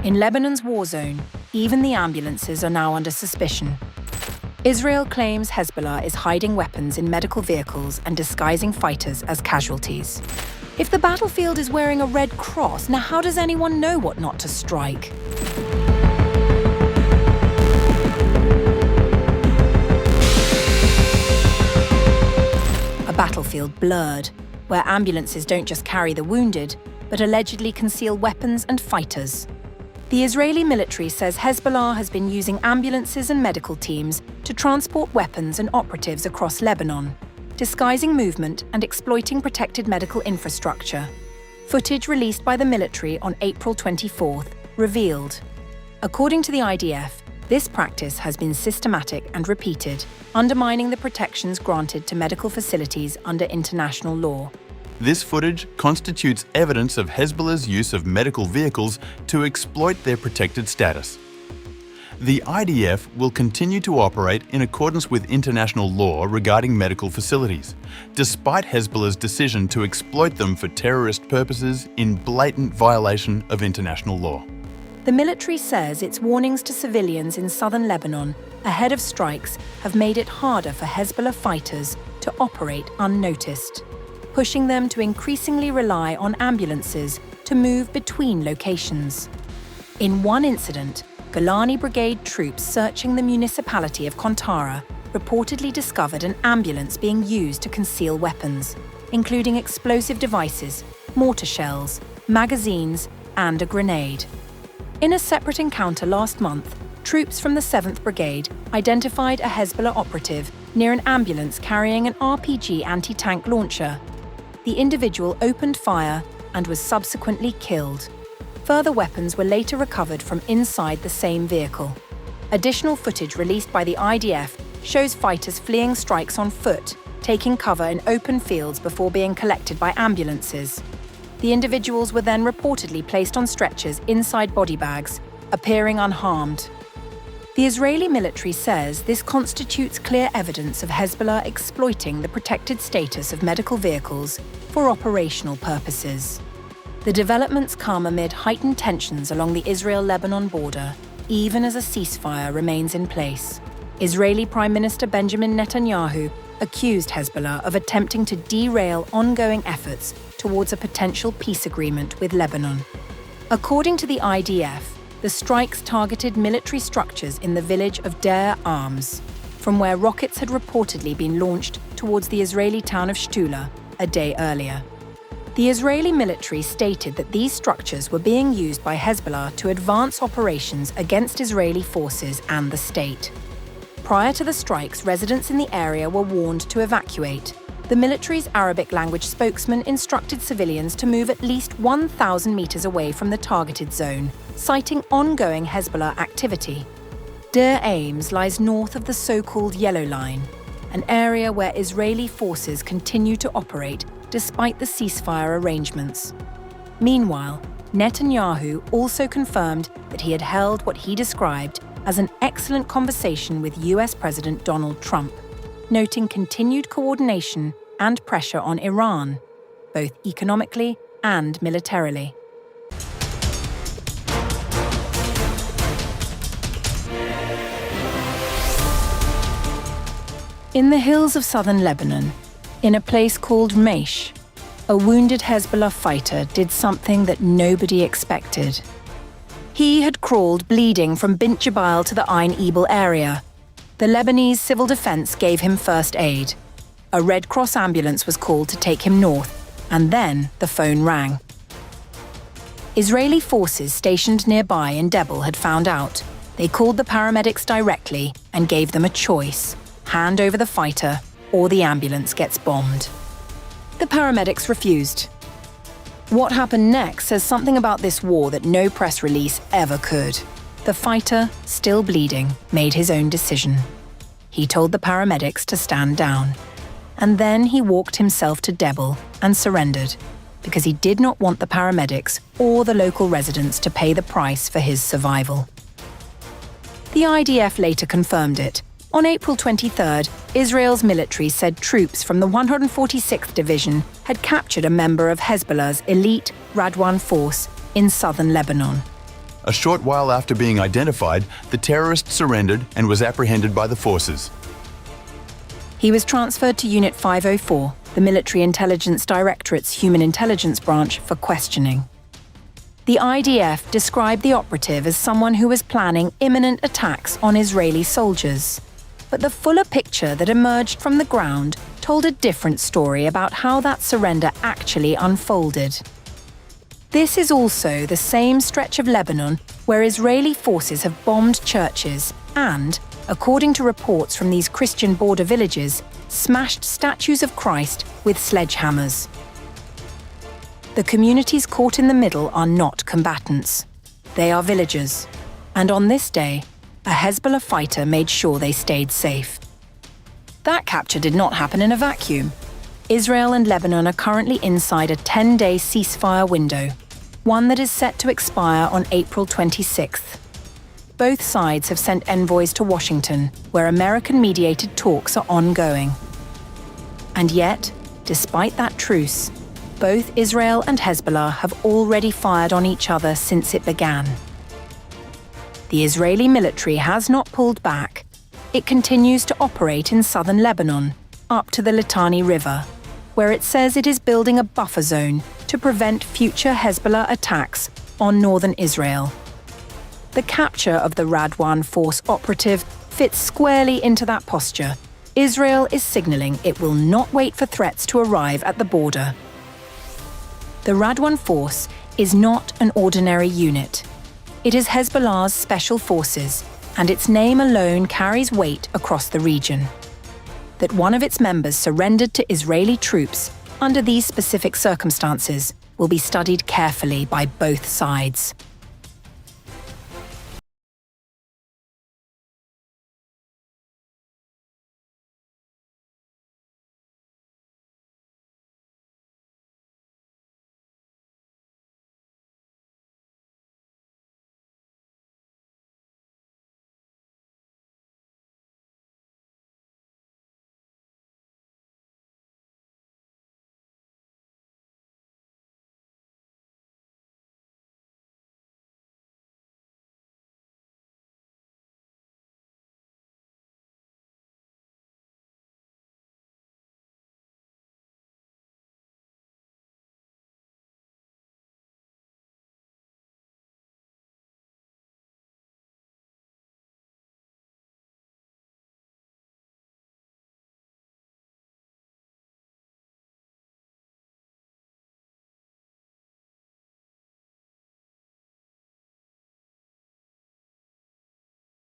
In Lebanon's war zone, even the ambulances are now under suspicion. Israel claims Hezbollah is hiding weapons in medical vehicles and disguising fighters as casualties. If the battlefield is wearing a red cross, now how does anyone know what not to strike? A battlefield blurred, where ambulances don't just carry the wounded, but allegedly conceal weapons and fighters. The Israeli military says Hezbollah has been using ambulances and medical teams to transport weapons and operatives across Lebanon, disguising movement and exploiting protected medical infrastructure. Footage released by the military on April 24th revealed. According to the IDF, this practice has been systematic and repeated, undermining the protections granted to medical facilities under international law. This footage constitutes evidence of Hezbollah's use of medical vehicles to exploit their protected status. The IDF will continue to operate in accordance with international law regarding medical facilities, despite Hezbollah's decision to exploit them for terrorist purposes in blatant violation of international law. The military says its warnings to civilians in southern Lebanon ahead of strikes have made it harder for Hezbollah fighters to operate unnoticed, pushing them to increasingly rely on ambulances to move between locations. In one incident, Golani Brigade troops searching the municipality of Kontara reportedly discovered an ambulance being used to conceal weapons, including explosive devices, mortar shells, magazines, and a grenade. In a separate encounter last month, troops from the 7th Brigade identified a Hezbollah operative near an ambulance carrying an RPG anti-tank launcher. The individual opened fire and was subsequently killed. Further weapons were later recovered from inside the same vehicle. Additional footage released by the IDF shows fighters fleeing strikes on foot, taking cover in open fields before being collected by ambulances. The individuals were then reportedly placed on stretchers inside body bags, appearing unharmed. The Israeli military says this constitutes clear evidence of Hezbollah exploiting the protected status of medical vehicles for operational purposes. The developments come amid heightened tensions along the Israel-Lebanon border, even as a ceasefire remains in place. Israeli Prime Minister Benjamin Netanyahu accused Hezbollah of attempting to derail ongoing efforts towards a potential peace agreement with Lebanon. According to the IDF, the strikes targeted military structures in the village of Deir Arms, from where rockets had reportedly been launched towards the Israeli town of Shtula a day earlier. The Israeli military stated that these structures were being used by Hezbollah to advance operations against Israeli forces and the state. Prior to the strikes, residents in the area were warned to evacuate. The military's Arabic language spokesman instructed civilians to move at least 1,000 meters away from the targeted zone, citing ongoing Hezbollah activity. Deir Aims lies north of the so-called Yellow Line, an area where Israeli forces continue to operate despite the ceasefire arrangements. Meanwhile, Netanyahu also confirmed that he had held what he described as an excellent conversation with US President Donald Trump, noting continued coordination and pressure on Iran, both economically and militarily. In the hills of southern Lebanon, in a place called Meish, a wounded Hezbollah fighter did something that nobody expected. He had crawled bleeding from Bint Jabal to the Ain Ebal area. The Lebanese civil defense gave him first aid. A Red Cross ambulance was called to take him north, and then the phone rang. Israeli forces stationed nearby in Debel had found out. They called the paramedics directly and gave them a choice: hand over the fighter or the ambulance gets bombed. The paramedics refused. What happened next says something about this war that no press release ever could. The fighter, still bleeding, made his own decision. He told the paramedics to stand down. And then he walked himself to Debel and surrendered, because he did not want the paramedics or the local residents to pay the price for his survival. The IDF later confirmed it. On April 23rd, Israel's military said troops from the 146th Division had captured a member of Hezbollah's elite Radwan force in southern Lebanon. A short while after being identified, the terrorist surrendered and was apprehended by the forces. He was transferred to Unit 504, the Military Intelligence Directorate's Human Intelligence branch, for questioning. The IDF described the operative as someone who was planning imminent attacks on Israeli soldiers. But the fuller picture that emerged from the ground told a different story about how that surrender actually unfolded. This is also the same stretch of Lebanon where Israeli forces have bombed churches and, according to reports from these Christian border villages, smashed statues of Christ with sledgehammers. The communities caught in the middle are not combatants. They are villagers. And on this day, a Hezbollah fighter made sure they stayed safe. That capture did not happen in a vacuum. Israel and Lebanon are currently inside a 10-day ceasefire window, one that is set to expire on April 26th. Both sides have sent envoys to Washington, where American-mediated talks are ongoing. And yet, despite that truce, both Israel and Hezbollah have already fired on each other since it began. The Israeli military has not pulled back. It continues to operate in southern Lebanon, up to the Litani River, where it says it is building a buffer zone to prevent future Hezbollah attacks on northern Israel. The capture of the Radwan force operative fits squarely into that posture. Israel is signaling it will not wait for threats to arrive at the border. The Radwan force is not an ordinary unit. It is Hezbollah's special forces, and its name alone carries weight across the region. That one of its members surrendered to Israeli troops under these specific circumstances will be studied carefully by both sides.